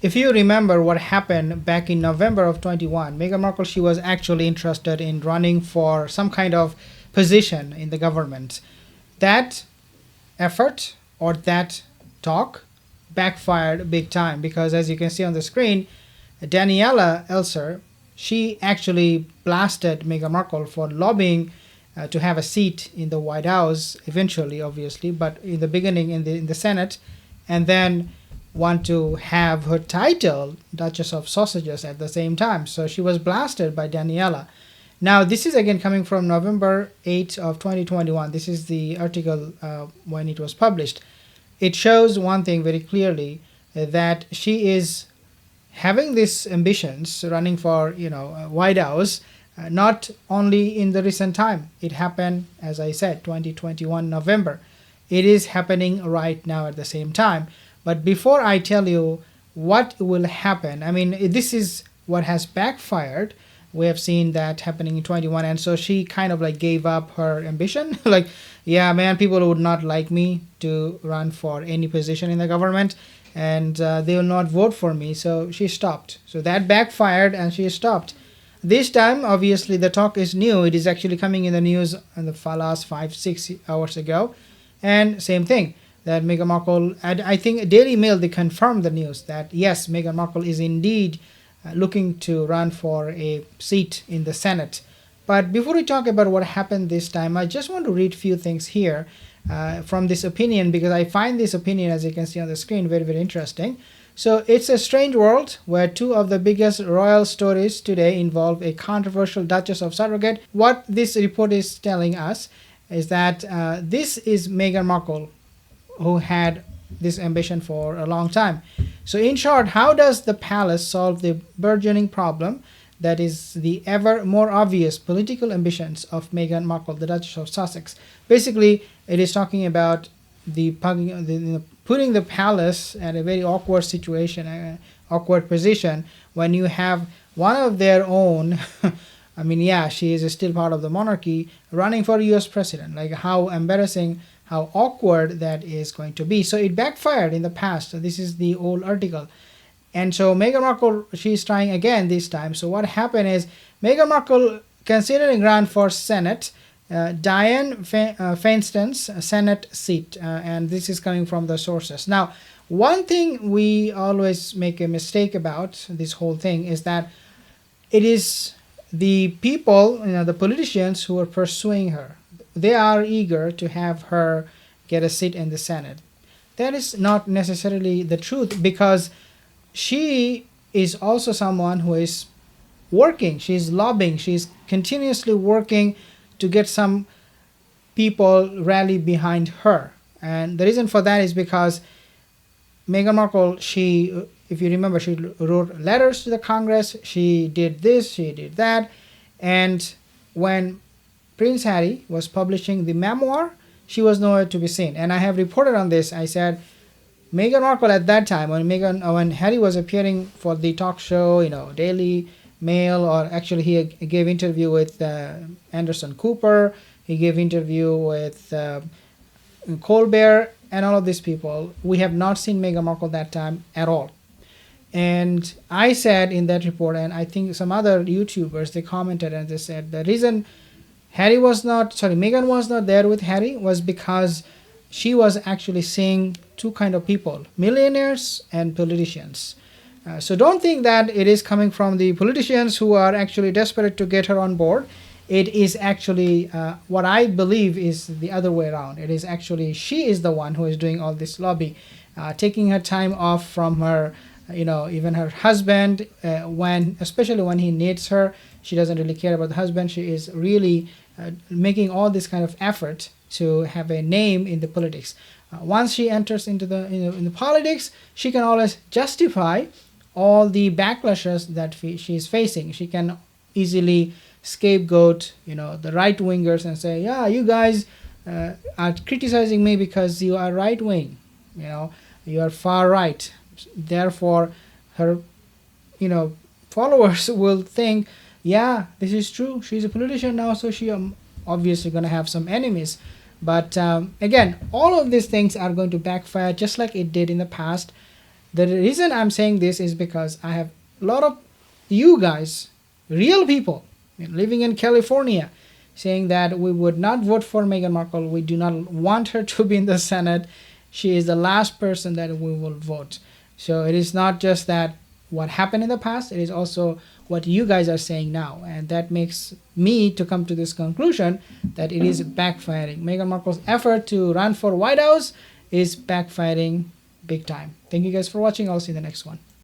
if you remember what happened back in November of 21, Meghan Markle, she was actually interested in running for some kind of position in the government. That effort or that talk backfired big time because, as you can see on the screen, Daniela Elser, she actually blasted Meghan Markle for lobbying to have a seat in the White House eventually, obviously, but in the beginning in the Senate, and then want to have her title Duchess of Sausages at the same time. So she was blasted by Daniela. Now, this is again coming from November 8th of 2021. This is the article when it was published. It shows one thing very clearly, that she is having these ambitions running for, White House, not only in the recent time. It happened, as I said, 2021 November. It is happening right now at the same time. But before I tell you what will happen, I mean, this is what has backfired. We have seen that happening in 21, and so she kind of like gave up her ambition. Like, yeah, man, people would not like me to run for any position in the government, and they will not vote for me. So she stopped. So that backfired, and she stopped. This time, obviously, the talk is new. It is actually coming in the news in the last 5-6 hours ago, and same thing. That Meghan Markle, and I think Daily Mail, they confirmed the news that yes, Meghan Markle is indeed looking to run for a seat in the Senate. But before we talk about what happened this time, I just want to read a few things here from this opinion, because I find this opinion, as you can see on the screen, very, very interesting. So it's a strange world where two of the biggest royal stories today involve a controversial Duchess of Surrogate. What this report is telling us is that this is Meghan Markle, who had this ambition for a long time. So in short, how does the palace solve the burgeoning problem that is the ever more obvious political ambitions of Meghan Markle, the Duchess of Sussex? Basically, it is talking about putting the palace at a very awkward situation, awkward position when you have one of their own I mean, yeah, she is still part of the monarchy running for US president. Like, how embarrassing, how awkward that is going to be. So it backfired in the past. So this is the old article. And so Meghan Markle, she's trying again this time. So what happened is Meghan Markle considering run for Senate, Dianne Feinstein's Senate seat. And this is coming from the sources. Now, one thing we always make a mistake about this whole thing is that it is the people, the politicians who are pursuing her. They are eager to have her get a seat in the Senate. That is not necessarily the truth, because she is also someone who is working. She's lobbying. She's continuously working to get some people rally behind her. And the reason for that is because Meghan Markle, she, if you remember, she wrote letters to the Congress. She did this, she did that. And when Prince Harry was publishing the memoir, she was nowhere to be seen. And I have reported on this. I said, Meghan Markle at that time, when Harry was appearing for the talk show, Daily Mail, or actually he gave interview with Anderson Cooper, he gave interview with Colbert, and all of these people, we have not seen Meghan Markle that time at all. And I said in that report, and I think some other YouTubers, they commented and they said the reason Meghan was not there with Harry was because she was actually seeing two kind of people, millionaires and politicians. So don't think that it is coming from the politicians who are actually desperate to get her on board. It is actually what I believe is the other way around. It is actually she is the one who is doing all this lobby, taking her time off from her, even her husband, especially when he needs her. She doesn't really care about the husband. She is really making all this kind of effort to have a name in the politics. Once she enters into the in the politics, she can always justify all the backlashes that she is facing. She can easily scapegoat, the right wingers and say, yeah, you guys are criticizing me because you are right wing, you are far right. Therefore, her, followers will think, yeah, this is true. She's a politician now, so she obviously going to have some enemies. But again, all of these things are going to backfire just like it did in the past. The reason I'm saying this is because I have a lot of you guys, real people living in California, saying that we would not vote for Meghan Markle. We do not want her to be in the Senate. She is the last person that we will vote. So it is not just that what happened in the past, it is also what you guys are saying now. And that makes me to come to this conclusion that it is backfiring. Meghan Markle's effort to run for White House is backfiring big time. Thank you guys for watching. I'll see you in the next one.